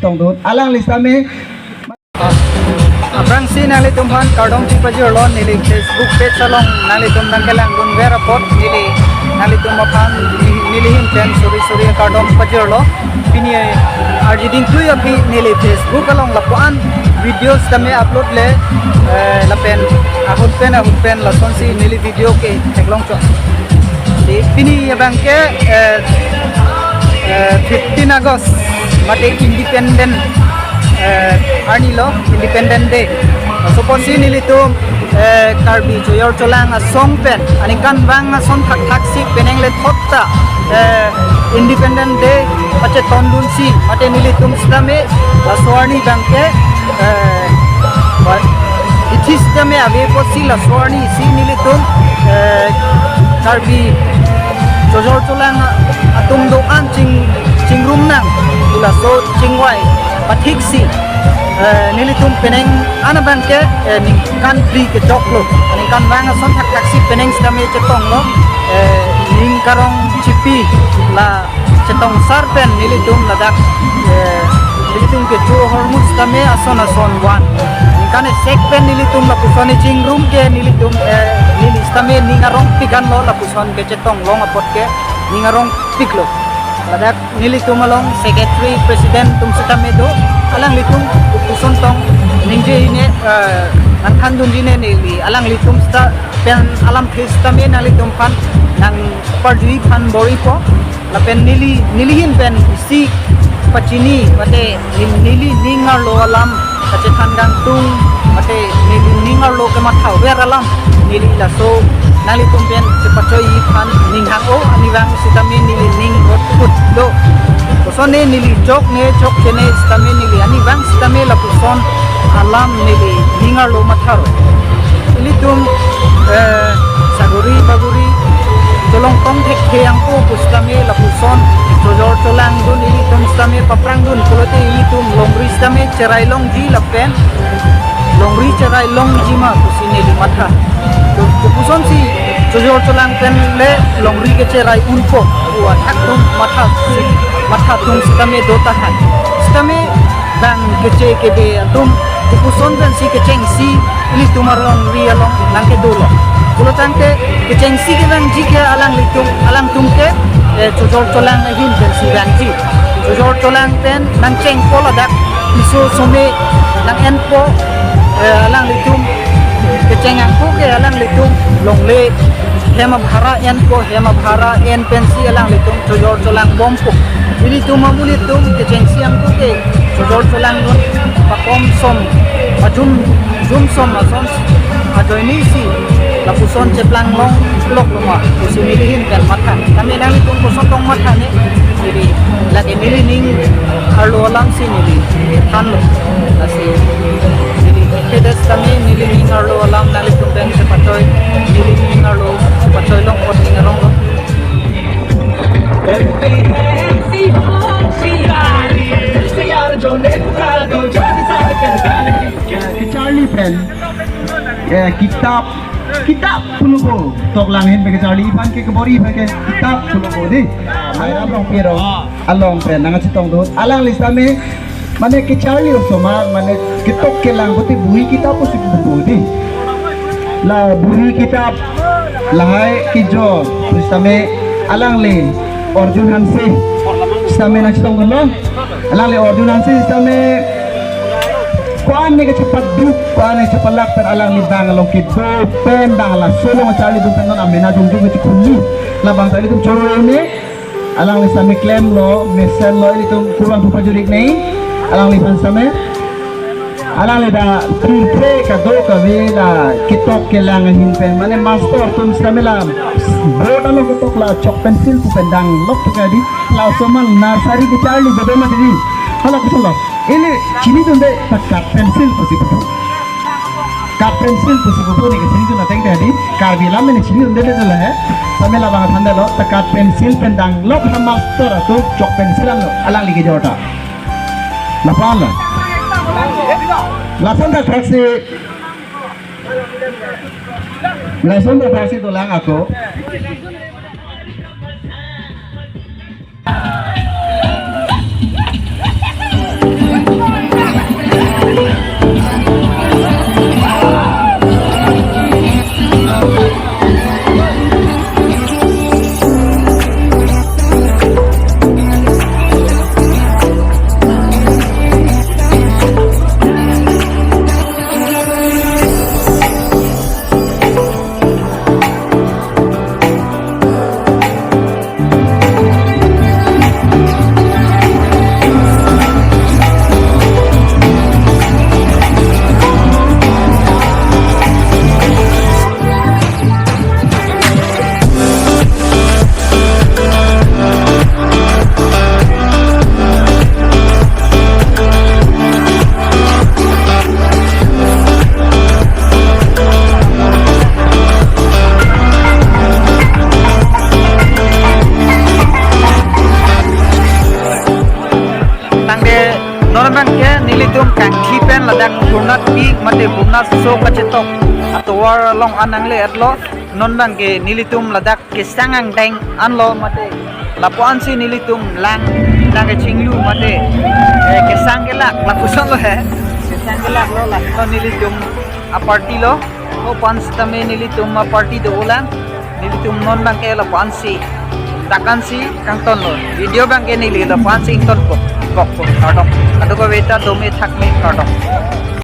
tong dot alang listame Abrang si nali tumhan kardong chipajir lon nili Facebook page salong nali tum nangkelang gun vera pot nili nali tumapan nili him pen suri kardong pajir lo pini arjiding tu ya bi nili Facebook along lapuan videos tame upload le lapen ahut pen la son si nili video ke teklong cho di pini ya bangke 15 August mate independent Arni lo Independent Day. So po si nilitum karbi joyor cholang song pen ani kan bang son thak si peneng le thotta Independent Day pache tondun si mate nilitum stame la swarni bangke itis tame ave po si la swarni si nilitum karbi joyor cholang atum do an chingrum nang ila so chingwai patiksi nilitum peneng ana bangke kan pri ke joklo ani kan bang son thak taksi peneng stame chetong lo ning karong chipi la chetong sarpen nilitum ladak nilitum ke jo hormuz stame ason wan kan sek pen nilitum la pusoni chingrum ke nilitum nili stame ningarong pigan lo la puson ke chetong long apot ke ningarong piklo ladak nilitum along secretary president tum setame do alang litum upuson tong ningje ine nang khandun dine nili alang litum sta pen alam kristame na litum pan nang parjui pan bori po la pen nilihin pen si pachini mate nili ningar lo alam kache thangang tung mate nili ningar lo ke mathau ber alam nili la so nali tumpen cepachoi pan ninghang o aniwang sitame nili ning rot do pusone nili chok chene sitame nili aniwang sitame la puson alam nili ningar lo matharo ilitum saguri baguri tolong tong thek yang ko pustame la puson jojor tolang dun ilitum sitame paprang dun kulote ilitum longri sitame cerai long ji la pen longri cerai long ji ma pusine li matha puson si jojor tolang pen le longri ke cerai unko wa thaktum matha tum sitame dota han sitame bang kece kebe tum puson ben si keceng si ili tumar longri along langke dolo kulo tangke keceng si ke bang jike alang litum alang tumke jojor tolang hin ben si bang ji jojor tolang pen nang ceng pola dak iso some nang enpo alang litum kecengang ko ke alang litum longle hema bhara en pensi alang litum jojor tolang bompo ini tuma mulitum kecengsi am ko ke jojor tolang don pakom som ajum som ason ajoini si lapuson ceplang long lok loma usimilihin kan matha kami nang litum puson tong matha ne jadi lagi nilining arlo alang si nili tanlo asi kedes kami nilining arlo alam nalitum ben sepatoy nilining arlo sepatoy long pot ningarong lo Charlie pen kitab pulubo tok langin bagi Charlie Ivan ke kebori bagi kitab pulubo di mayra long pero along pen nang citong do alang listame mane ke Charlie osoma mane kitok ke lang buti buhi kitab po sibubo di la buhi kitab lahai kijo listame alang le Arjun Hanse stame nang citong do alang le Arjun Hanse stame kuan ni cepat duk kuan ni cepat lak per alang ni bang long kito pen bang la solo Charlie dum penon amena dum dum cikuni la bang Charlie dum choro ini alang ni sami claim lo mesel lo ini tum kurang tu pajurik nei alang ni pan same alang le da pre ka do ka ve da kitok ke lang hin pen mane master tum same la board alo kitok la chok pencil pu pendang lok tu kadi la somal nursery ke Charlie bedo ma di hala kusalo ini sini tu deh kat pensil pasti betul kat pensil pasti betul nih sini tu nanti tadi karbilam ini sini tu deh lah ya sampai lah banget anda lo kat pensil pendang lo kan master atau cok pensil alang lagi jawata lapan lah lapan dah taksi tu lang aku non bang ke nilitum kang khipen ladak burnat pi mate burnat so kachetok atwar long anang le atlo non bang ke nilitum ladak ke sangang deng anlo mate lapuan si nilitum lang ke chinglu mate ke sangelak lapusan lo he ke sangelak lo la to nilitum a party lo o pans tame nilitum a party do ulan nilitum non bang ke lapuan si takan si kang ton lo video bang ke nili lapuan si ton ko kok kartok adugo beta domi thak me kartok